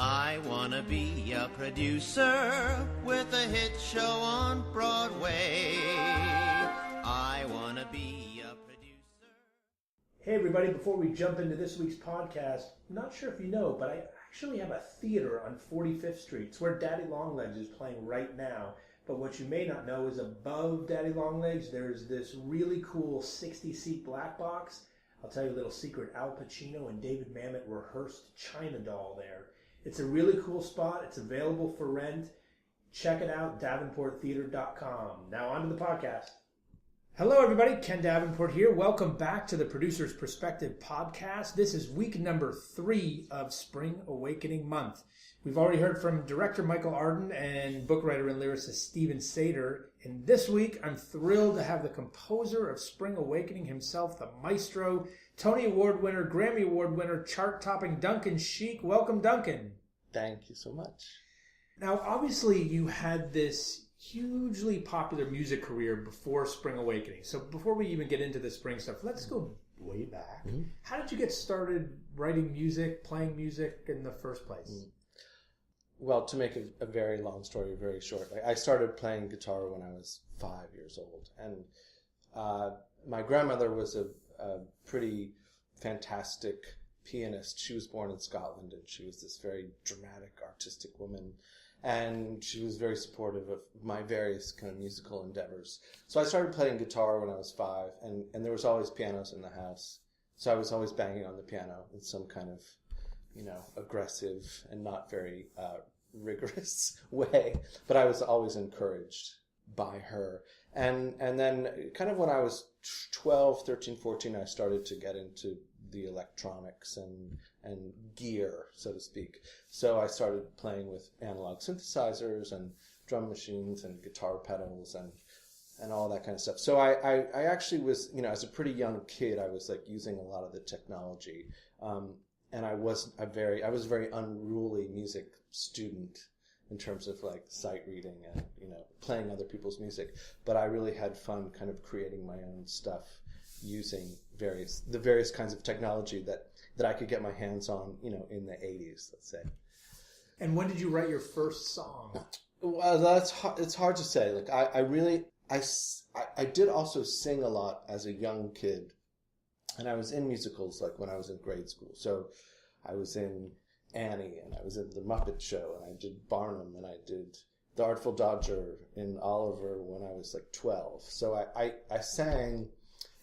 I wanna be a producer with a hit show on Broadway. I wanna be a producer. Hey everybody, before we jump into this week's podcast, I'm not sure if you know, but I actually have a theater on 45th Street. It's where Daddy Longlegs is playing right now. But what you may not know is above Daddy Longlegs, there's this really cool 60-seat black box. I'll tell you a little secret. Al Pacino and David Mamet rehearsed China Doll there. It's a really cool spot. It's available for rent. Check it out, davenporttheater.com. Now on to the podcast. Hello everybody, Ken Davenport here. Welcome back to the Producer's Perspective podcast. This is week number 3 of Spring Awakening Month. We've already heard from director Michael Arden and book writer and lyricist Stephen Sater. And this week, I'm thrilled to have the composer of Spring Awakening himself, the maestro, Tony Award winner, Grammy Award winner, chart-topping Duncan Sheik. Welcome, Duncan. Thank you so much. Now, obviously, you had this hugely popular music career before Spring Awakening. So before we even get into the spring stuff, let's go way back. Mm-hmm. How did you get started writing music, playing music in the first place? Mm-hmm. Well, to make a very long story very short, I started playing guitar when I was 5 years old. And my grandmother was a pretty fantastic pianist. She was born in Scotland, and she was this very dramatic, artistic woman. And she was very supportive of my various kind of musical endeavors. So I started playing guitar when I was 5, and there was always pianos in the house. So I was always banging on the piano in some kind of, aggressive and not very rigorous way. But I was always encouraged by her. And then kind of when I was 12, 13, 14, I started to get into the electronics and gear, so to speak. So I started playing with analog synthesizers and drum machines and guitar pedals and all that kind of stuff. So I actually was, as a pretty young kid, I was like using a lot of the technology. And I was a very unruly music student in terms of like sight reading and, playing other people's music. But I really had fun kind of creating my own stuff using the various kinds of technology that I could get my hands on, in the 80s, let's say. And when did you write your first song? Well, it's hard to say. Like I did also sing a lot as a young kid. And I was in musicals like when I was in grade school. So I was in Annie, and I was in The Muppet Show, and I did Barnum, and I did The Artful Dodger in Oliver when I was like 12. So I sang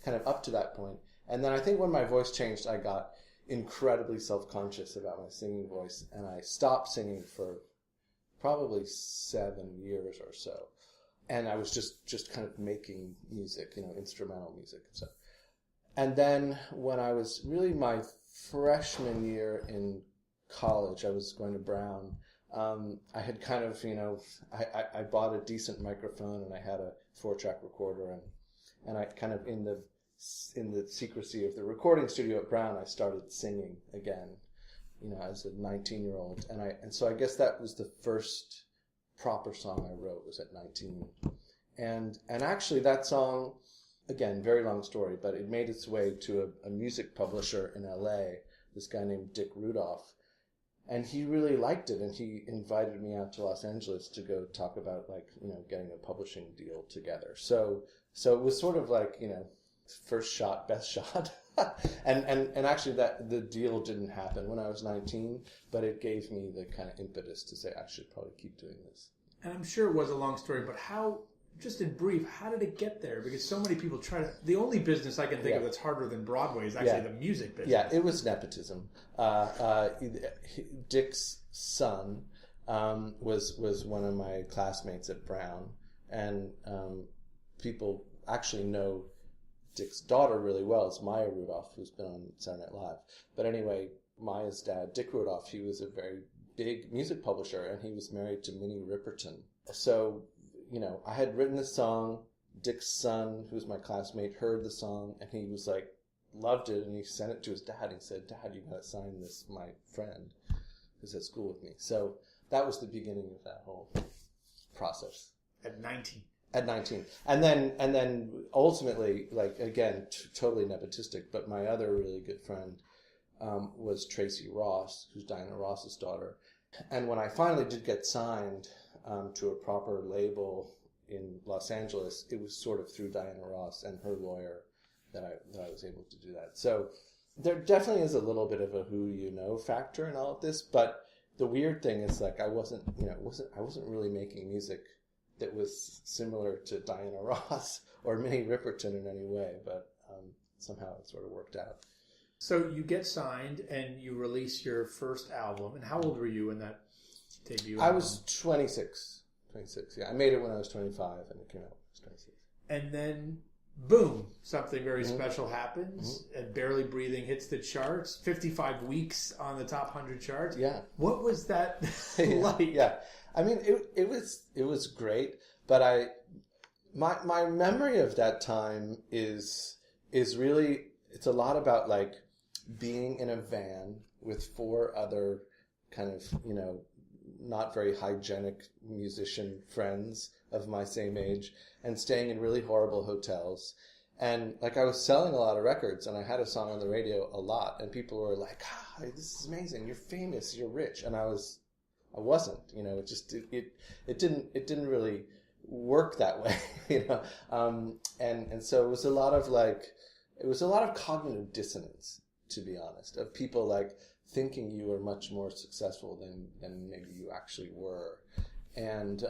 kind of up to that point. And then I think when my voice changed, I got incredibly self-conscious about my singing voice, and I stopped singing for probably 7 years or so. And I was just kind of making music, instrumental music and stuff. And then when I was really my freshman year in college, I was going to Brown. I had kind of, I bought a decent microphone, and I had a 4-track recorder, and I kind of in the secrecy of the recording studio at Brown, I started singing again, as a 19-year-old. And so I guess that was the first proper song I wrote, was at 19. And actually that song, again, very long story, but it made its way to a music publisher in LA, this guy named Dick Rudolph. And he really liked it, and he invited me out to Los Angeles to go talk about, getting a publishing deal together. So it was sort of like, first shot, best shot. and actually the deal didn't happen when I was 19, but it gave me the kind of impetus to say I should probably keep doing this. And I'm sure it was a long story, but just in brief, how did it get there? Because so many people the only business I can think of that's harder than Broadway is actually the music business. Yeah, it was nepotism. Dick's son was one of my classmates at Brown, and people actually know Dick's daughter really well. It's Maya Rudolph, who's been on Saturday Night Live. But anyway, Maya's dad, Dick Rudolph, he was a very big music publisher, and he was married to Minnie Riperton. So, I had written a song. Dick's son, who was my classmate, heard the song, and he was like, loved it, and he sent it to his dad. He said, "Dad, you gotta sign this, my friend who's at school with me." So that was the beginning of that whole process. At 19. At 19. And then ultimately, like, again, totally nepotistic, but my other really good friend was Tracy Ross, who's Diana Ross's daughter. And when I finally did get signed to a proper label in Los Angeles, it was sort of through Diana Ross and her lawyer that I was able to do that. So there definitely is a little bit of a who you know factor in all of this, but the weird thing is like I wasn't really making music that was similar to Diana Ross or Minnie Riperton in any way, but somehow it sort of worked out. So you get signed and you release your first album. And how old were you when that debut album? I was 26. Yeah, I made it when I was 25, and it came out when I was 26. And then, boom, something very special happens, and Barely Breathing hits the charts. 55 weeks on the top 100 charts. Yeah. What was that like? Yeah. I mean, it was great, but my memory of that time is really, it's a lot about like being in a van with 4 other kind of, not very hygienic musician friends of my same age, and staying in really horrible hotels. And like I was selling a lot of records, and I had a song on the radio a lot, and people were like, this is amazing, you're famous, you're rich. And I wasn't, it didn't really work that way, and so it was a lot of cognitive dissonance, to be honest, of people like thinking you were much more successful than maybe you actually were. And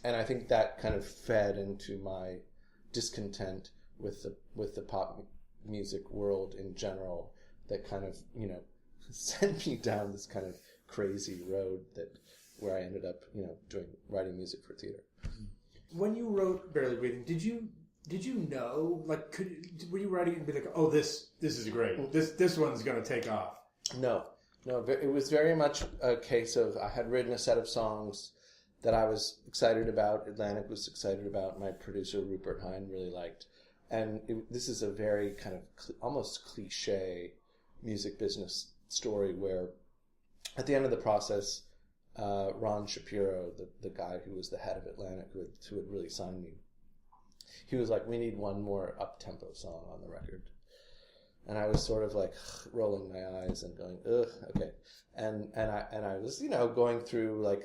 I think that kind of fed into my discontent with the pop music world in general, that kind of, sent me down this kind of crazy road where I ended up, writing music for theater. When you wrote Barely Breathing, did you know, like, were you writing it and be like, oh, this is great, this one's going to take off? No. It was very much a case of I had written a set of songs that I was excited about, Atlantic was excited about, my producer Rupert Hine really liked. And this is a very kind of almost cliche music business story where at the end of the process, Ron Shapiro, the guy who was the head of Atlantic, who had really signed me, he was like, we need one more up-tempo song on the record. And I was sort of like rolling my eyes and going, ugh, okay. And I was, going through like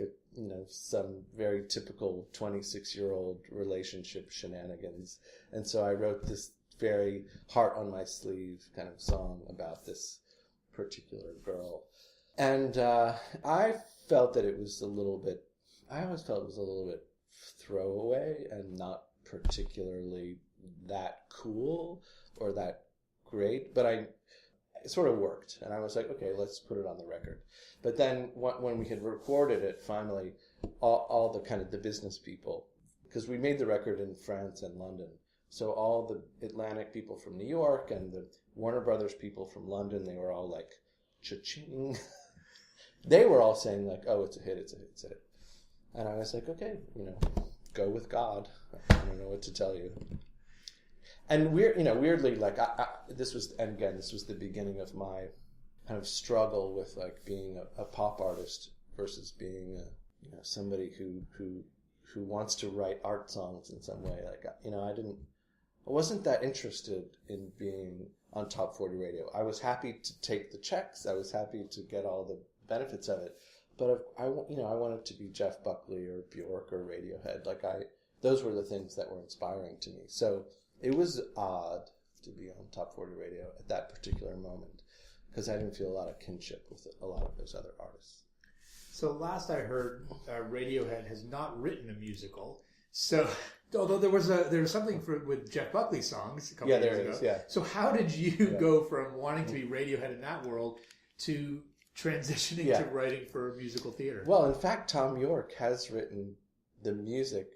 some very typical 26-year-old relationship shenanigans. And so I wrote this very heart on my sleeve kind of song about this particular girl. And I felt that it was I always felt it was a little bit throwaway and not particularly that cool or that great, but it sort of worked, and I was like, okay, let's put it on the record. But then when we had recorded it, finally, all the kind of the business people, because we made the record in France and London, so all the Atlantic people from New York and the Warner Brothers people from London, they were all like, cha-ching. They were all saying like, oh, it's a hit, it's a hit, it's a hit. And I was like, okay, go with God. I don't know what to tell you. And weirdly, like this was the beginning of my kind of struggle with like being a pop artist versus being somebody who wants to write art songs in some way. Like I wasn't that interested in being on Top 40 radio. I was happy to take the checks. I was happy to get all the benefits of it. But I wanted to be Jeff Buckley or Bjork or Radiohead. Like those were the things that were inspiring to me. So it was odd to be on Top 40 radio at that particular moment because I didn't feel a lot of kinship with a lot of those other artists. So last I heard, Radiohead has not written a musical. So although there was something with Jeff Buckley songs a couple years ago. Yeah. So how did you go from wanting to be Radiohead in that world to transitioning to writing for musical theater? Well, in fact, Tom York has written the music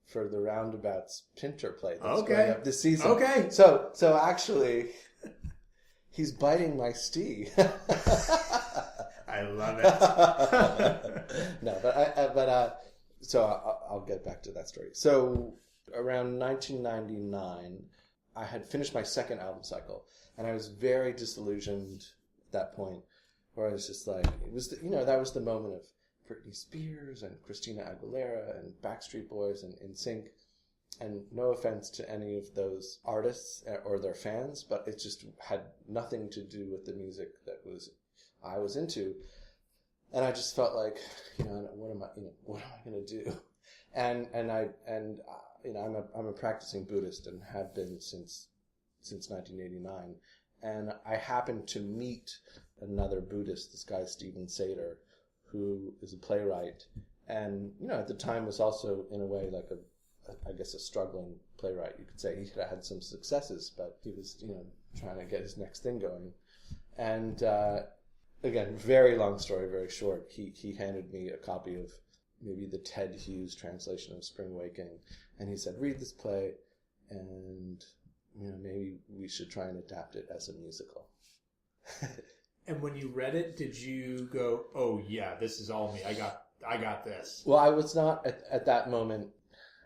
for the Roundabouts Pinter play that's going up this season. Okay. So actually, he's biting my stee. I love it. No, so I'll get back to that story. So around 1999, I had finished my second album cycle, and I was very disillusioned at that point, where I was just like, it was that was the moment of Britney Spears and Christina Aguilera and Backstreet Boys and NSYNC, and no offense to any of those artists or their fans, but it just had nothing to do with the music that I was into. And I just felt like, what am I going to do? And I'm a practicing Buddhist and have been since 1989. And I happened to meet another Buddhist, this guy Stephen Sater, who is a playwright, and at the time was also in a way like a struggling playwright. You could say he had some successes, but he was trying to get his next thing going. And again, very long story, very short. He handed me a copy of maybe the Ted Hughes translation of Spring Awakening, and he said, "Read this play, and maybe we should try and adapt it as a musical." And when you read it, did you go, "Oh yeah, this is all me. I got this"? Well, I was not at that moment.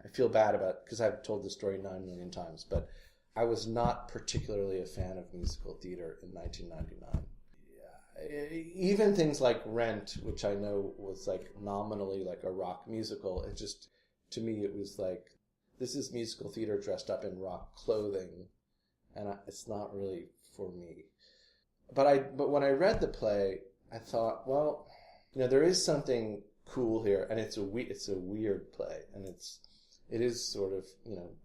I feel bad about it because I've told the story 9 million times, but I was not particularly a fan of musical theater in 1999. Even things like Rent, which I know was like nominally like a rock musical, it just, to me, it was like, this is musical theater dressed up in rock clothing, and it's not really for me. But when I read the play, I thought, well, there is something cool here, and it's a weird play, and it is sort of,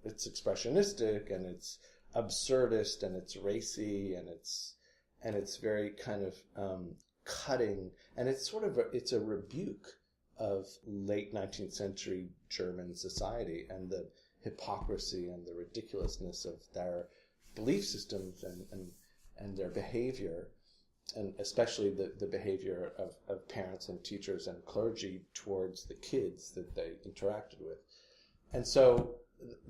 it's expressionistic, and it's absurdist, and it's racy, and it's very kind of cutting, and it's a rebuke of late 19th century German society and the hypocrisy and the ridiculousness of their belief systems and their behavior, and especially the behavior of parents and teachers and clergy towards the kids that they interacted with. And so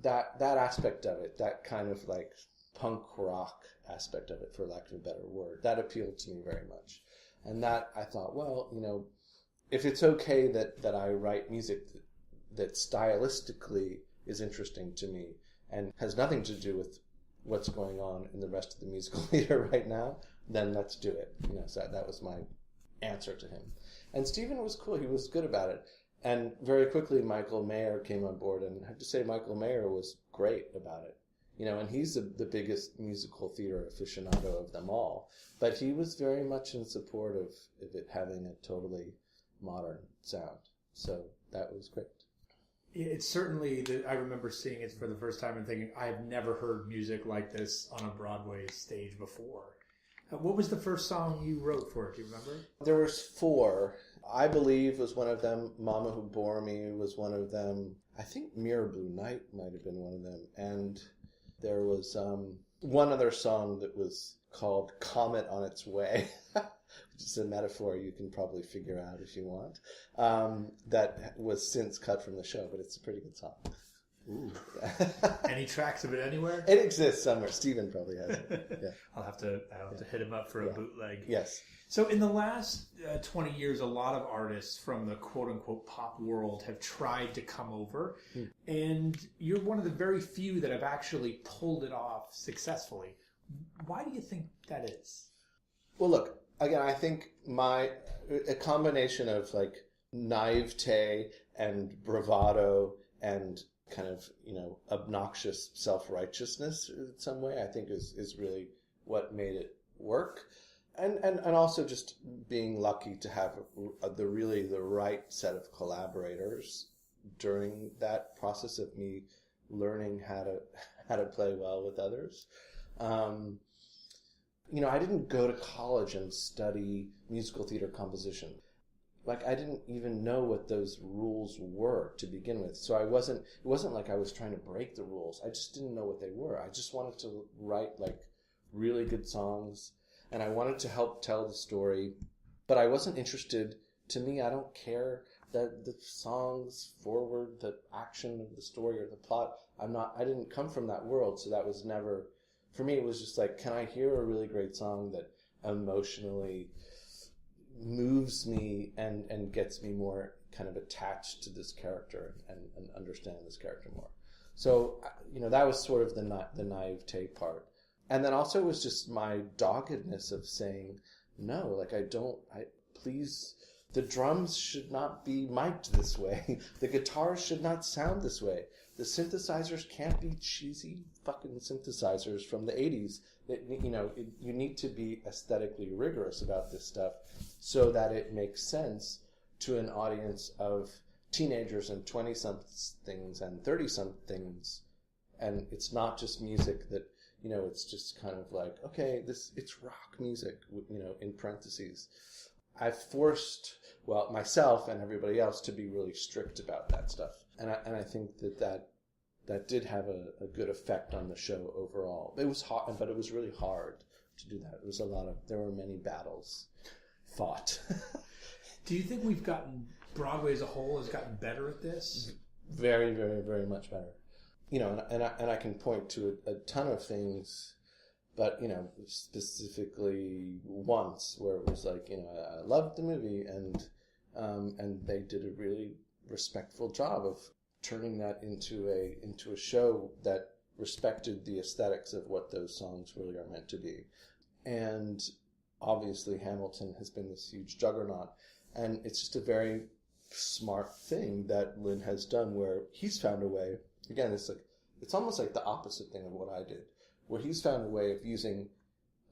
that aspect of it, that kind of like punk rock aspect of it, for lack of a better word, that appealed to me very much. And that I thought, well, if it's okay that I write music that stylistically is interesting to me and has nothing to do with what's going on in the rest of the musical theater right now, then let's do it. So that was my answer to him. And Stephen was cool. He was good about it. And very quickly, Michael Mayer came on board, and I have to say Michael Mayer was great about it. And he's the biggest musical theater aficionado of them all. But he was very much in support of it having a totally modern sound. So that was great. It's certainly, I remember seeing it for the first time and thinking, I've never heard music like this on a Broadway stage before. What was the first song you wrote for it? Do you remember? There was 4. I Believe was one of them. Mama Who Bore Me was one of them. I think Mirror Blue Night might have been one of them. And there was one other song that was called Comet on Its Way, which is a metaphor you can probably figure out if you want, that was since cut from the show, but it's a pretty good song. Ooh. Any tracks of it anywhere? It exists somewhere. Steven probably has it. Yeah. I'll have to hit him up for a bootleg. Yes. So in the last 20 years, a lot of artists from the quote-unquote pop world have tried to come over, and you're one of the very few that have actually pulled it off successfully. Why do you think that is? Well, look, again, I think a combination of like naivete and bravado and kind of, obnoxious self-righteousness in some way, I think is really what made it work. And also just being lucky to have the right set of collaborators during that process of me learning how to play well with others. I didn't go to college and study musical theater composition. Like, I didn't even know what those rules were to begin with. So it wasn't like I was trying to break the rules. I just didn't know what they were. I just wanted to write like really good songs, and I wanted to help tell the story, but I wasn't interested. To me, I don't care that the songs forward the action of the story or the plot. I didn't come from that world, so that was never, for me, it was just like, can I hear a really great song that emotionally moves me and gets me more kind of attached to this character and understand this character more. So, that was sort of the naivete part. And then also it was just my doggedness of saying, no, like please The drums should not be mic'd this way. The guitars should not sound this way. The synthesizers can't be cheesy fucking synthesizers from the 80s. You need to be aesthetically rigorous about this stuff so that it makes sense to an audience of teenagers and 20-somethings and 30-somethings. And it's not just music that, it's just kind of like, okay, it's rock music, in parentheses. I've forced, myself and everybody else to be really strict about that stuff. And I think that did have a good effect on the show overall. It was hard, but it was really hard to do that. There were many battles fought. Do you think Broadway as a whole has gotten better at this? Very, very, very much better. And I can point to a ton of things, but, specifically once where it was like, I loved the movie and they did a really respectful job of turning that into a show that respected the aesthetics of what those songs really are meant to be. And obviously Hamilton has been this huge juggernaut, and it's just a very smart thing that Lin has done where he's found a way. Again, it's almost like the opposite thing of what I did, where he's found a way of using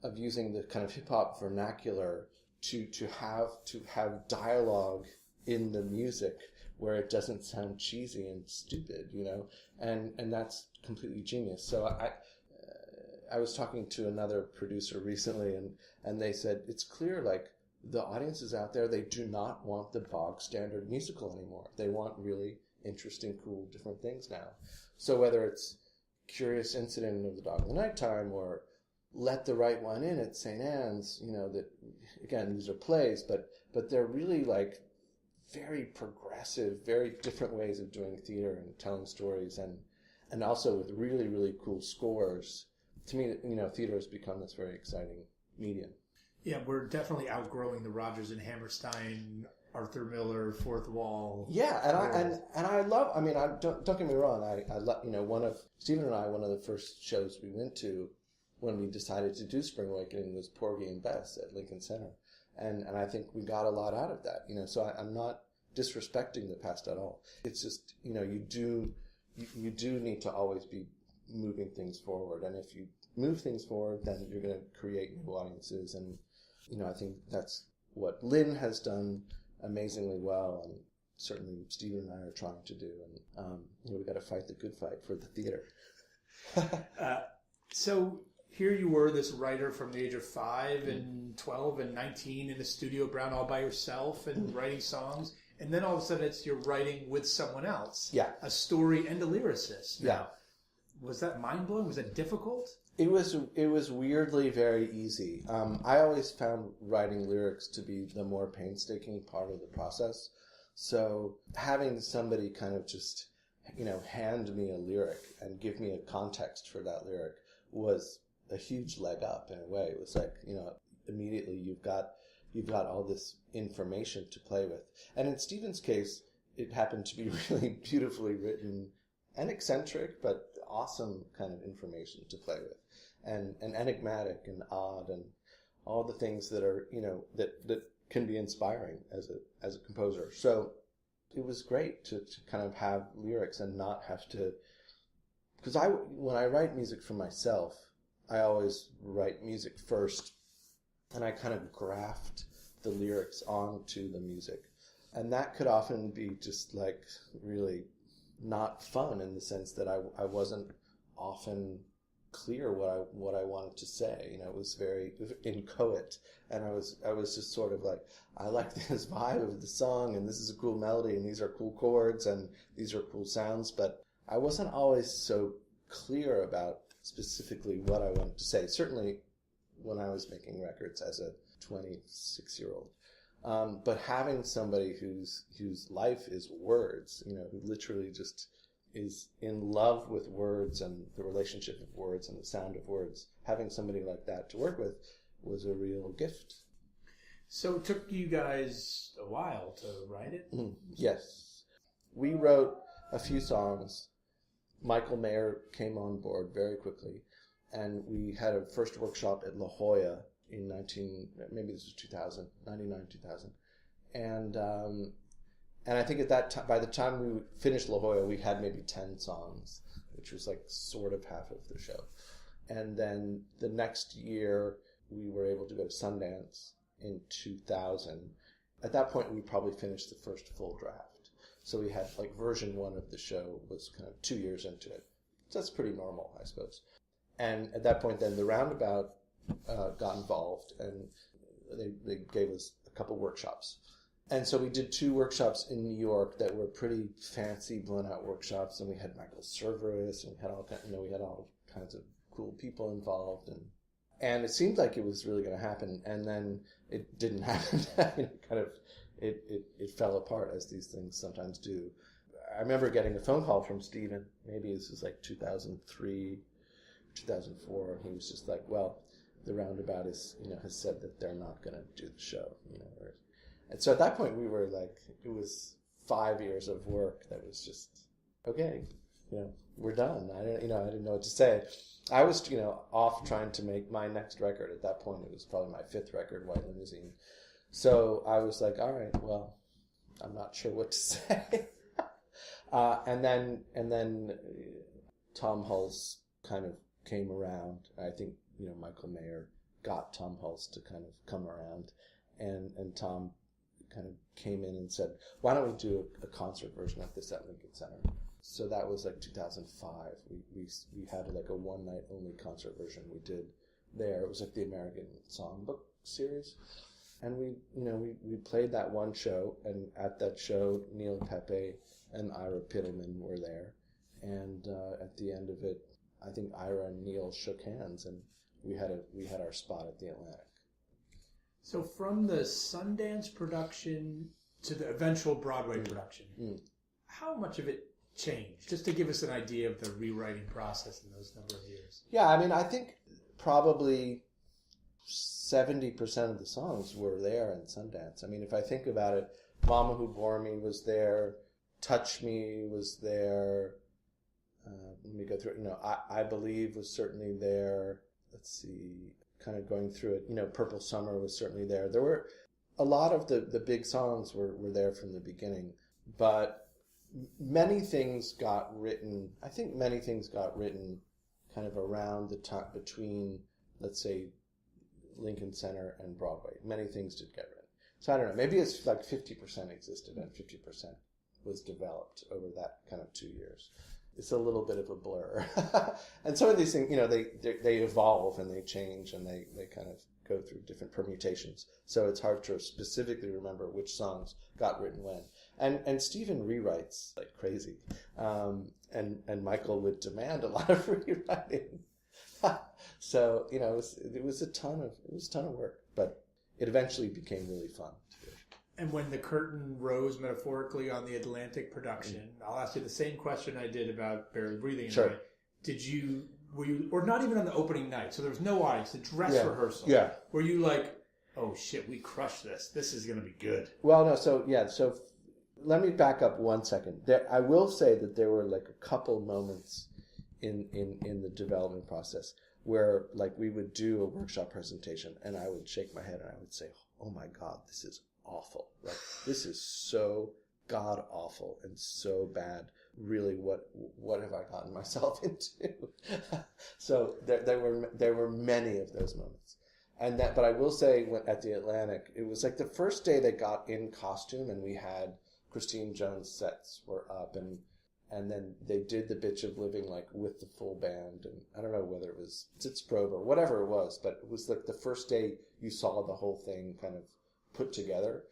the kind of hip hop vernacular to have dialogue in the music where it doesn't sound cheesy and stupid, and that's completely genius. So I was talking to another producer recently, and they said it's clear, like, the audiences out there, they do not want the bog standard musical anymore. They want really interesting, cool, different things now. So whether it's Curious Incident of the Dog in the Nighttime or Let the Right One In at St. Anne's, that, again, these are plays, but they're really like very progressive, very different ways of doing theater and telling stories, and also with really, really cool scores. To me, theater has become this very exciting medium. Yeah, we're definitely outgrowing the Rodgers and Hammerstein, Arthur Miller, Fourth Wall. Yeah, and I love. I mean, don't get me wrong. I love. One of Stephen and I, one of the first shows we went to when we decided to do Spring Awakening was Porgy and Bess at Lincoln Center, and I think we got a lot out of that. So I'm not disrespecting the past at all. It's just you do need to always be moving things forward, and if you move things forward, then you're going to create new audiences, and I think that's what Lin has done amazingly well, and certainly Stephen and I are trying to do, and we got to fight the good fight for the theater. So here you were, this writer from the age of 5 and 12 and 19 in the studio, Brown, all by yourself and writing songs, and then all of a sudden you're writing with someone else. Yeah, a story and a lyricist. Yeah. Was that mind-blowing? Was that difficult? It was weirdly very easy. I always found writing lyrics to be the more painstaking part of the process. So having somebody kind of just, hand me a lyric and give me a context for that lyric was a huge leg up in a way. It was like, immediately you've got all this information to play with. And in Stephen's case, it happened to be really beautifully written and eccentric, but awesome kind of information to play with, and enigmatic and odd, and all the things that are that can be inspiring as a composer. So it was great to kind of have lyrics and not have to, because when I write music for myself, I always write music first, and I kind of graft the lyrics onto the music, and that could often be just like really not fun, in the sense that I wasn't often clear what I wanted to say. It was very inchoate, and I was just sort of like, I like this vibe of the song, and this is a cool melody, and these are cool chords, and these are cool sounds, but I wasn't always so clear about specifically what I wanted to say. Certainly when I was making records as a 26-year-old. But having somebody whose life is words, who literally just is in love with words and the relationship of words and the sound of words, having somebody like that to work with was a real gift. So it took you guys a while to write it? Yes. We wrote a few songs. Michael Mayer came on board very quickly, and we had a first workshop at La Jolla in 2000, And I think at that time, by the time we finished La Jolla, we had maybe 10 songs, which was like sort of half of the show. And then the next year, we were able to go to Sundance in 2000. At that point, we probably finished the first full draft. So we had like version 1 of the show was kind of 2 years into it. So that's pretty normal, I suppose. And at that point, then the Roundabout got involved, and they gave us a couple workshops. And so we did 2 workshops in New York that were pretty fancy, blown-out workshops, and we had Michael Cerveris, and we had all kinds of cool people involved, and it seemed like it was really going to happen, and then it didn't happen. It fell apart, as these things sometimes do. I remember getting a phone call from Steven, maybe this was like 2003, 2004, and he was just like, well, the Roundabout has said that they're not going to do the show, and so at that point we were like, it was 5 years of work that was just, okay, we're done. I didn't know what to say. I was, off trying to make my next record. At that point, it was probably my 5th record, White Limousine. So I was like, all right, well, I'm not sure what to say. And then Tom Hulse kind of came around. I think, Michael Mayer got Tom Hulse to kind of come around, and Tom kind of came in and said, why don't we do a concert version of this at Lincoln Center? So that was like 2005. We had like a one-night only concert version we did there. It was like the American Songbook series. And we played that one show, and at that show, Neil Pepe and Ira Pittleman were there. And at the end of it, I think Ira and Neil shook hands, and we had our spot at the Atlantic. So from the Sundance production to the eventual Broadway production, how much of it changed? Just to give us an idea of the rewriting process in those number of years. Yeah, I mean, I think probably 70% of the songs were there in Sundance. I mean, if I think about it, Mama Who Bore Me was there, Touch Me was there, let me go through it, I Believe was certainly there, let's see, kind of going through it, Purple Summer was certainly there. There were a lot of the big songs were there from the beginning, but many things got written, I think many things got written kind of around the time between, let's say, Lincoln Center and Broadway. Many things did get written. So I don't know, maybe it's like 50% existed and 50% was developed over that kind of 2 years. It's a little bit of a blur. And some of these things, they evolve and they change and they kind of go through different permutations. So it's hard to specifically remember which songs got written when. And Stephen rewrites like crazy. And Michael would demand a lot of rewriting. So, it was a ton of work, but it eventually became really fun to do. And when the curtain rose metaphorically on the Atlantic production, I'll ask you the same question I did about Barely Breathing. Sure. Were you, or not even on the opening night, so there was no audience, the dress rehearsal. Yeah. Were you like, oh shit, we crushed this. This is going to be good. Well, no, so let me back up 1 second. I will say that there were like a couple moments in the development process where like we would do a workshop presentation and I would shake my head and I would say, oh my God, this is awful. Like, this is so god awful and so bad. Really, what have I gotten myself into? So there were many of those moments. But I will say, at the Atlantic, it was like the first day they got in costume and we had Christine Jones' sets were up, and then they did the Bitch of Living like with the full band, and I don't know whether it was Sitzprobe or whatever it was, but it was like the first day you saw the whole thing kind of put together.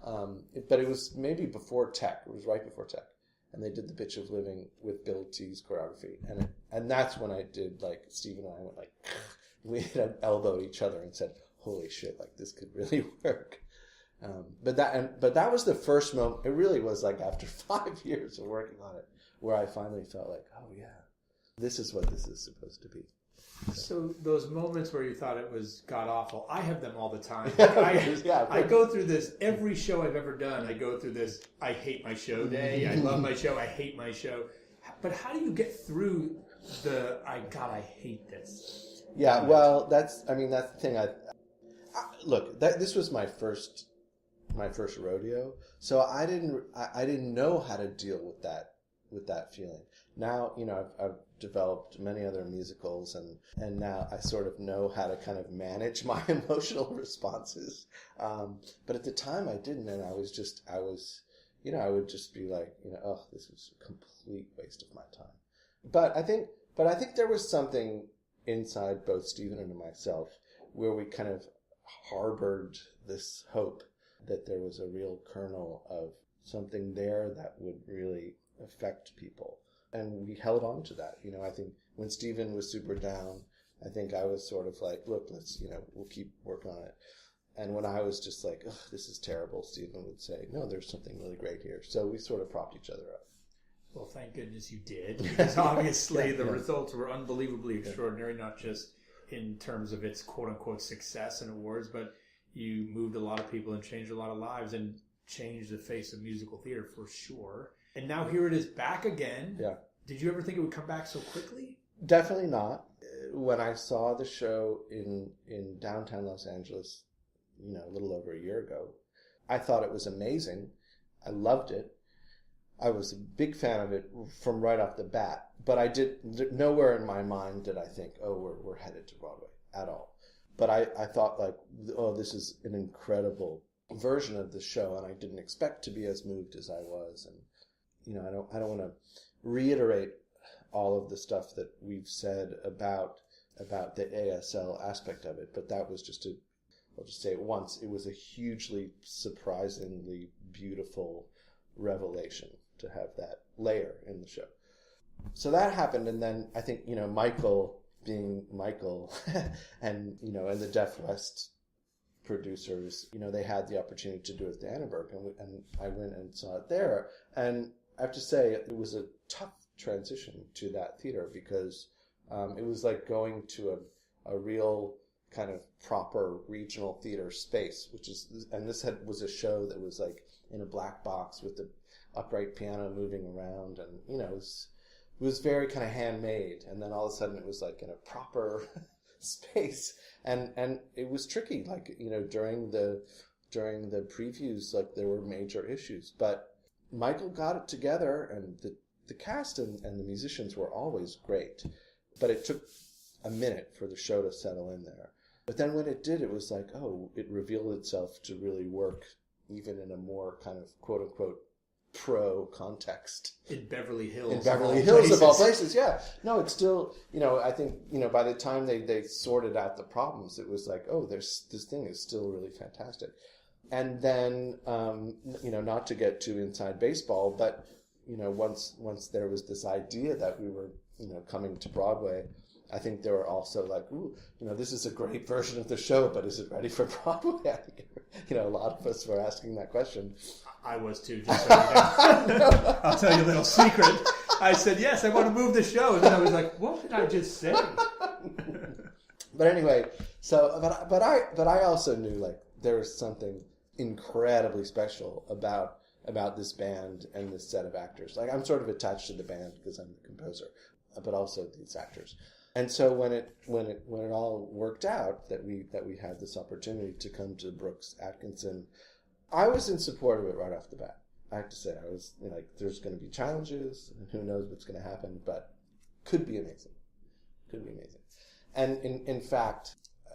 But it was maybe before Tech. It was right before Tech, and they did the Bitch of Living with Bill T's choreography, and that's when I did like Steve and I went like we had elbowed each other and said, "Holy shit! Like this could really work." But that was the first moment. It really was like after 5 years of working on it, where I finally felt like, oh yeah, this is what this is supposed to be. So those moments where you thought it was god awful, I have them all the time. Yeah, I go through this every show I've ever done. I go through this. I hate my show day. I love my show. I hate my show. But how do you get through the I hate this? Yeah, well, that's the thing. Look, this was my first my first rodeo. So I didn't know how to deal with that feeling. Now, I've developed many other musicals, and now I sort of know how to kind of manage my emotional responses. But at the time I didn't, and I would just be like, oh, this was a complete waste of my time. But I think there was something inside both Stephen and myself where we kind of harbored this hope that there was a real kernel of something there that would really affect people. And we held on to that. I think when Stephen was super down, I think I was sort of like, look, let's, we'll keep working on it. And when I was just like, oh, this is terrible, Stephen would say, no, there's something really great here. So we sort of propped each other up. Well, thank goodness you did, because obviously the results were unbelievably extraordinary, not just in terms of its quote-unquote success and awards, but you moved a lot of people and changed a lot of lives and changed the face of musical theater for sure. And now here it is back again. Yeah. Did you ever think it would come back so quickly? Definitely not. When I saw the show in downtown Los Angeles, a little over a year ago, I thought it was amazing. I loved it. I was a big fan of it from right off the bat. But nowhere in my mind did I think, oh, we're headed to Broadway at all. But I thought like, oh, this is an incredible version of the show, and I didn't expect to be as moved as I was. And I don't want to reiterate all of the stuff that we've said about the ASL aspect of it, but that was just I'll just say it once, it was a hugely surprisingly beautiful revelation to have that layer in the show. So that happened, and then I think, Michael being Michael and, and the Deaf West producers, they had the opportunity to do it at the Annenberg, and I went and saw it there. And I have to say, it was a tough transition to that theater because it was like going to a real kind of proper regional theater space, was a show that was like in a black box with the upright piano moving around, and it was very kind of handmade. And then all of a sudden it was like in a proper space, and it was tricky. Like during the previews, like there were major issues, but Michael got it together, and the cast and the musicians were always great, but it took a minute for the show to settle in there. But then when it did, it was like, oh, it revealed itself to really work even in a more kind of quote-unquote pro context. In Beverly Hills. Of all places, yeah. No, it's still, I think, by the time they sorted out the problems, it was like, oh, this thing is still really fantastic. And then, not to get too inside baseball, but, once there was this idea that we were, coming to Broadway, I think they were also like, ooh, this is a great version of the show, but is it ready for Broadway? I think, a lot of us were asking that question. I was too, just so you know. I'll tell you a little secret. I said, yes, I want to move the show. And then I was like, what did I just say? But anyway, so, but I also knew, like, there was something incredibly special about this band and this set of actors. Like, I'm sort of attached to the band because I'm the composer, but also these actors. And so when it all worked out that we had this opportunity to come to Brooks Atkinson, I was in support of it right off the bat. I have to say, I was like, there's going to be challenges, and who knows what's going to happen, but could be amazing. And in fact,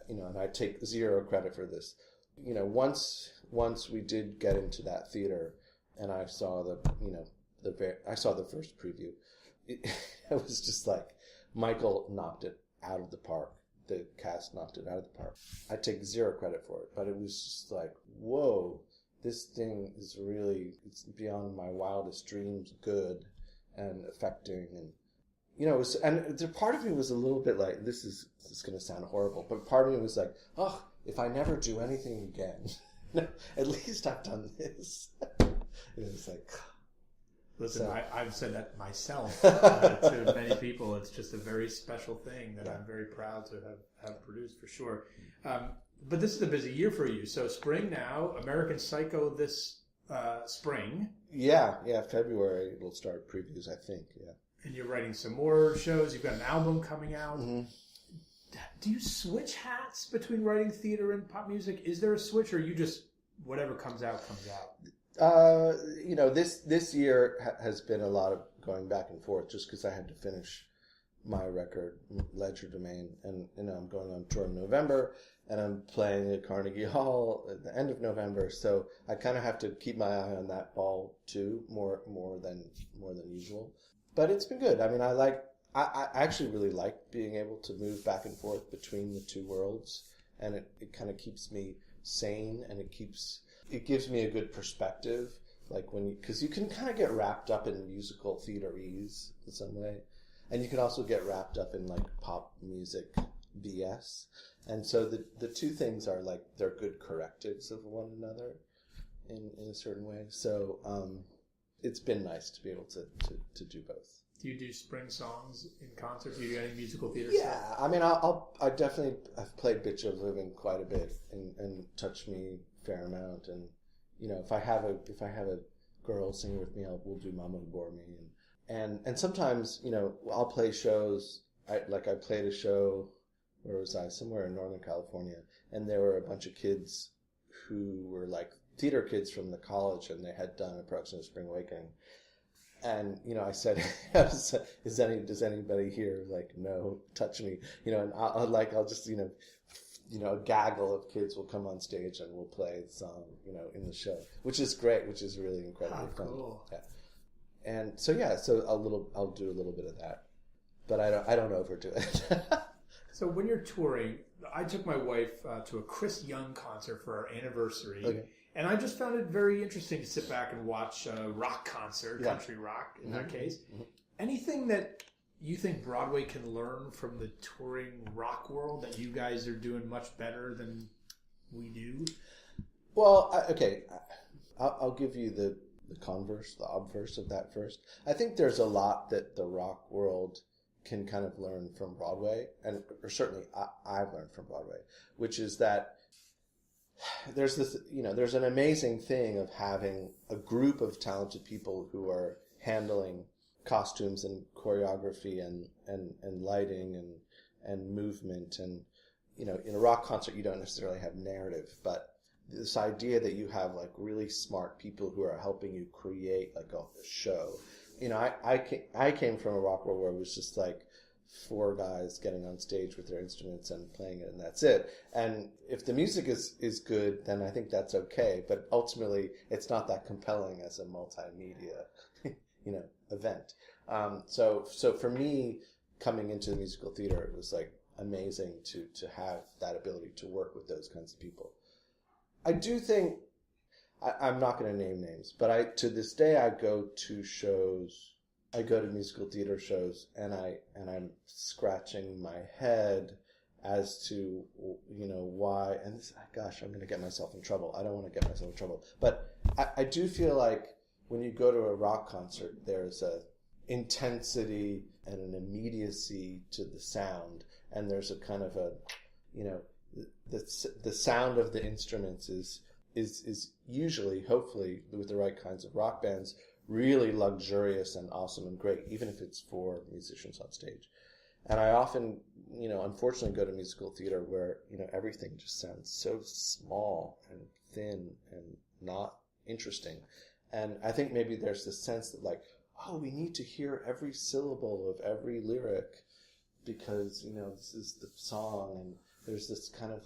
and I take zero credit for this. Once we did get into that theater, and I saw I saw the first preview, it was just like, Michael knocked it out of the park. The cast knocked it out of the park. I take zero credit for it, but it was just like, whoa, this thing is really, it's beyond my wildest dreams good and affecting. And, and part of me was a little bit like, this is going to sound horrible, but part of me was like, oh, if I never do anything again, at least I've done this. It was like... Listen, I've said that myself to many people. It's just a very special thing that I'm very proud to have produced, for sure. But this is a busy year for you. So spring now, American Psycho this spring. Yeah, February it'll start previews, I think, yeah. And you're writing some more shows. You've got an album coming out. Mm-hmm. Do you switch hats between writing theater and pop music? Is there a switch, or you just whatever comes out, comes out? This year has been a lot of going back and forth just because I had to finish my record, Ledger Domain, and I'm going on tour in November, and I'm playing at Carnegie Hall at the end of November, so I kind of have to keep my eye on that ball too, more than usual. But it's been good. I mean, I actually really like being able to move back and forth between the two worlds, and it kind of keeps me sane, and it gives me a good perspective, like because you can kind of get wrapped up in musical theaterese in some way, and you can also get wrapped up in like pop music BS, and so the two things are like they're good correctives of one another in a certain way. So it's been nice to be able to do both. Do you do spring songs in concerts? Do you do any musical theater Yeah, stuff? I mean, I've played Bitch of Living quite a bit, and Touch Me a fair amount, and if I have a girl singing with me, we'll do Mama Bore Me, and sometimes I'll play shows. I played a show. Where was I? Somewhere in Northern California, and there were a bunch of kids who were like theater kids from the college, and they had done a production of Spring Awakening. And I said, does anybody here know Touch Me? And I'll just a gaggle of kids will come on stage and we'll play the song in the show, which is great, which is really incredibly fun. Cool. Yeah. And so I'll do a little bit of that, but I don't overdo it. So when you're touring, I took my wife to a Chris Young concert for our anniversary. Okay. And I just found it very interesting to sit back and watch a rock concert, country rock in that case. Mm-hmm. Anything that you think Broadway can learn from the touring rock world that you guys are doing much better than we do? Well, I'll give you the converse, the obverse of that first. I think there's a lot that the rock world can kind of learn from Broadway, or certainly I've learned from Broadway, which is that there's an amazing thing of having a group of talented people who are handling costumes and choreography and lighting and movement, and in a rock concert you don't necessarily have narrative, but this idea that you have like really smart people who are helping you create like a show. I came from a rock world where it was just like four guys getting on stage with their instruments and playing it, and that's it. And if the music is good, then I think that's okay. But ultimately, it's not that compelling as a multimedia, event. So for me, coming into the musical theater, it was like amazing to have that ability to work with those kinds of people. I do think I'm not going to name names, but to this day I go to shows. I go to musical theater shows, and I'm scratching my head as to why. And I'm going to get myself in trouble. I don't want to get myself in trouble, but I do feel like when you go to a rock concert, there's a intensity and an immediacy to the sound, and there's a kind of the sound of the instruments is usually, hopefully, with the right kinds of rock bands, really luxurious and awesome and great, even if it's for musicians on stage. And I often, unfortunately go to musical theater where, everything just sounds so small and thin and not interesting. And I think maybe there's this sense that we need to hear every syllable of every lyric because, this is the song, and there's this kind of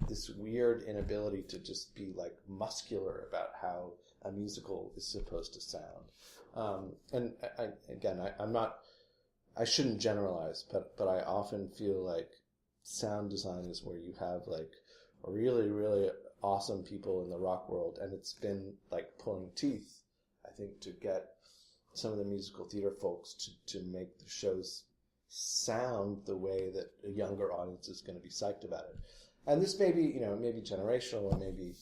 this weird inability to just be muscular about how a musical is supposed to sound. And I shouldn't generalize, but I often feel like sound design is where you have really, really awesome people in the rock world, and it's been pulling teeth, I think, to get some of the musical theater folks to make the shows sound the way that a younger audience is going to be psyched about it. And this may be, maybe generational, or maybe...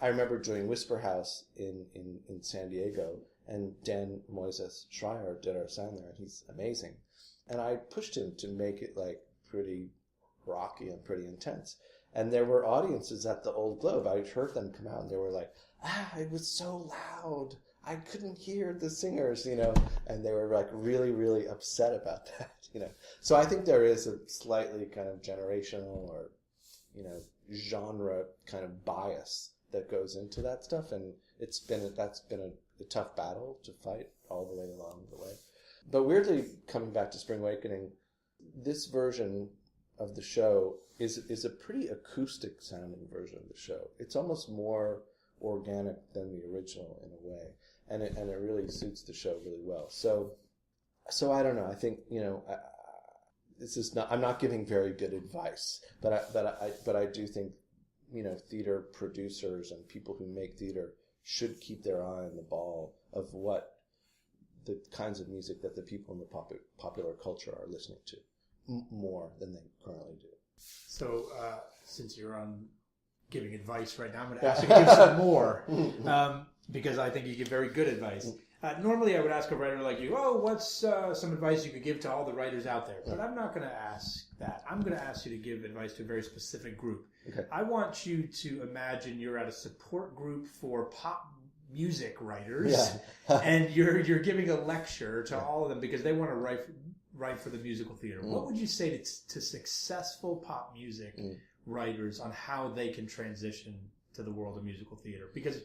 I remember doing Whisper House in San Diego, and Dan Moises Schreier did our sound there, and he's amazing. And I pushed him to make it pretty rocky and pretty intense. And there were audiences at the Old Globe. I heard them come out, and they were like, it was so loud. I couldn't hear the singers, and they were really, really upset about that, So I think there is a slightly kind of generational or, genre kind of bias that goes into that stuff, and that's been a tough battle to fight all the way along the way. But weirdly, coming back to Spring Awakening, this version of the show is a pretty acoustic sounding version of the show. It's almost more organic than the original in a way, and it really suits the show really well. So I don't know. I think, this is not. I'm not giving very good advice, but I do think, theater producers and people who make theater should keep their eye on the ball of what the kinds of music that the people in the popular culture are listening to more than they currently do. So, since you're on giving advice right now, I'm going to ask you to give some more, because I think you give very good advice. Normally, I would ask a writer like you, what's some advice you could give to all the writers out there? But I'm not going to ask that. I'm going to ask you to give advice to a very specific group. Okay. I want you to imagine you're at a support group for pop music writers, and you're giving a lecture to all of them because they want to write for the musical theater. What would you say to successful pop music writers on how they can transition to the world of musical theater? Because,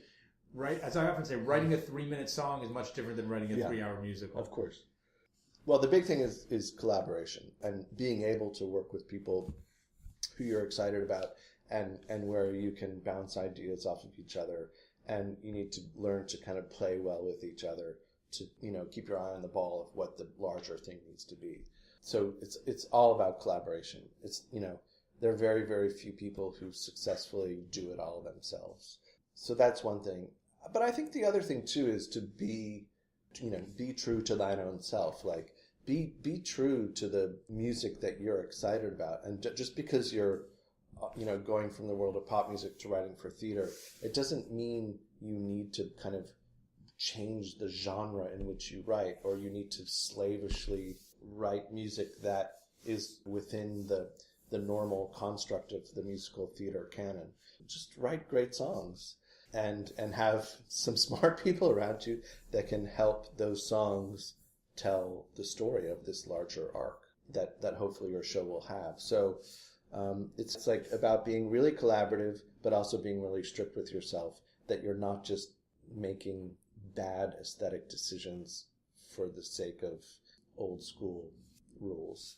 right, as I often say, writing a 3-minute song is much different than writing a 3-hour musical. Of course. Well, the big thing is collaboration and being able to work with people who you're excited about and where you can bounce ideas off of each other. And you need to learn to kind of play well with each other to, keep your eye on the ball of what the larger thing needs to be. So it's all about collaboration. It's, there are very, very few people who successfully do it all themselves. So that's one thing. But I think the other thing too is to be true to thine own self. Like be true to the music that you're excited about. And just because you're, going from the world of pop music to writing for theater, it doesn't mean you need to kind of change the genre in which you write, or you need to slavishly write music that is within the normal construct of the musical theater canon. Just write great songs and have some smart people around you that can help those songs tell the story of this larger arc that hopefully your show will have. So it's like about being really collaborative, but also being really strict with yourself, that you're not just making bad aesthetic decisions for the sake of old school rules.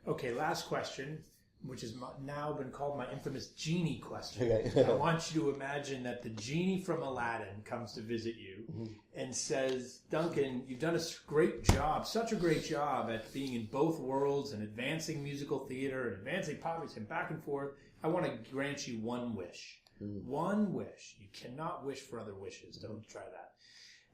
Okay, last question, which has now been called my infamous Genie Question. Okay. I want you to imagine that the genie from Aladdin comes to visit you and says, Duncan, you've done a great job, such a great job at being in both worlds and advancing musical theater and advancing pop music and back and forth. I want to grant you one wish. One wish. You cannot wish for other wishes. Don't try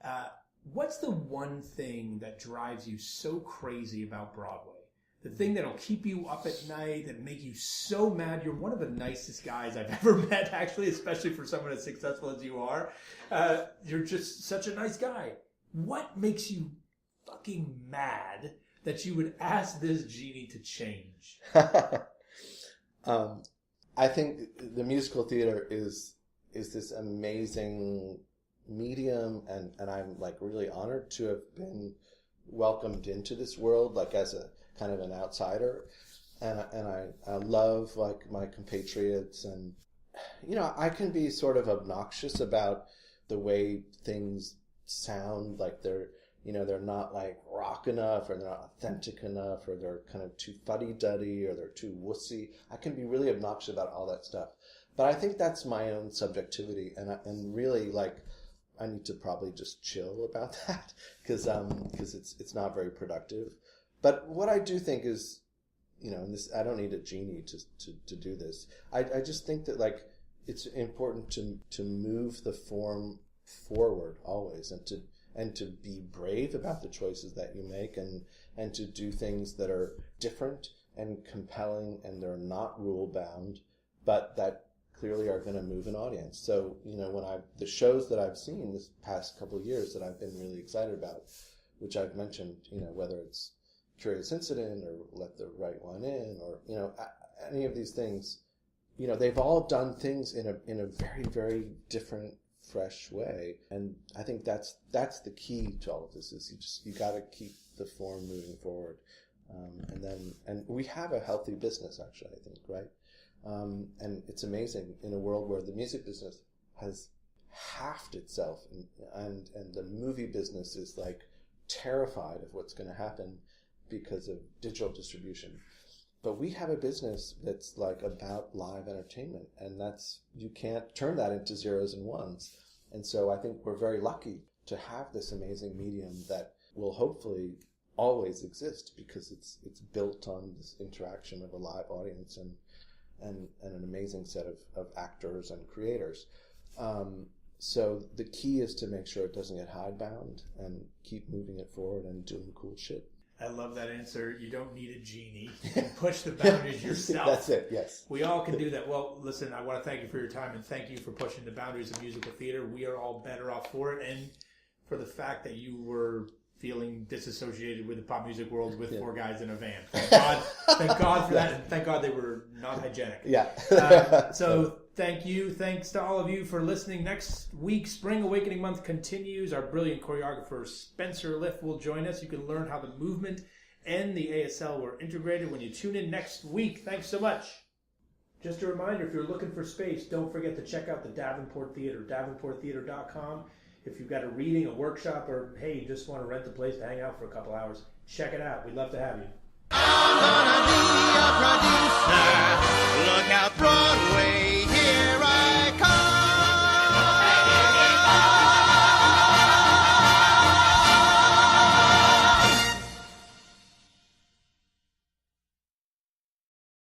that. What's the one thing that drives you so crazy about Broadway? The thing that'll keep you up at night, that make you so mad. You're one of the nicest guys I've ever met, actually, especially for someone as successful as you are. You're just such a nice guy. What makes you fucking mad that you would ask this genie to change? I think the musical theater is this amazing medium, and I'm like really honored to have been welcomed into this world, like as a kind of an outsider, and I love like my compatriots, and I can be sort of obnoxious about the way things sound, like they're not like rock enough, or they're not authentic enough, or they're kind of too fuddy-duddy, or they're too wussy. I can be really obnoxious about all that stuff, but I think that's my own subjectivity, and really like I need to probably just chill about that because it's not very productive. But what I do think is, and this, I don't need a genie to do this. I just think that like it's important to move the form forward always, and to be brave about the choices that you make, and to do things that are different and compelling, and they're not rule bound, but that clearly are going to move an audience. So the shows that I've seen this past couple of years that I've been really excited about, which I've mentioned, whether it's Curious Incident or Let the Right One In, or any of these things, they've all done things in a very, very different, fresh way, and I think that's the key to all of this. Is you got to keep the form moving forward, and we have a healthy business, actually, I think, right? And it's amazing in a world where the music business has halved itself, and the movie business is like terrified of what's going to happen because of digital distribution. But we have a business that's like about live entertainment, and you can't turn that into zeros and ones. And so I think we're very lucky to have this amazing medium that will hopefully always exist, because it's built on this interaction of a live audience and an amazing set of actors and creators. So the key is to make sure it doesn't get hidebound and keep moving it forward and doing cool shit. I love that answer. You don't need a genie. You can push the boundaries yourself. That's it, yes. We all can do that. Well, listen, I want to thank you for your time, and thank you for pushing the boundaries of musical theater. We are all better off for it, and for the fact that you were feeling disassociated with the pop music world with four guys in a van. Thank God for that, and thank God they were not hygienic. Yeah. So thank you. Thanks to all of you for listening. Next week, Spring Awakening Month continues. Our brilliant choreographer Spencer Liff will join us. You can learn how the movement and the ASL were integrated when you tune in next week. Thanks so much. Just a reminder, if you're looking for space, don't forget to check out the Davenport Theater, davenporttheater.com. If you've got a reading, a workshop, or hey, you just want to rent a place to hang out for a couple hours, check it out. We'd love to have you.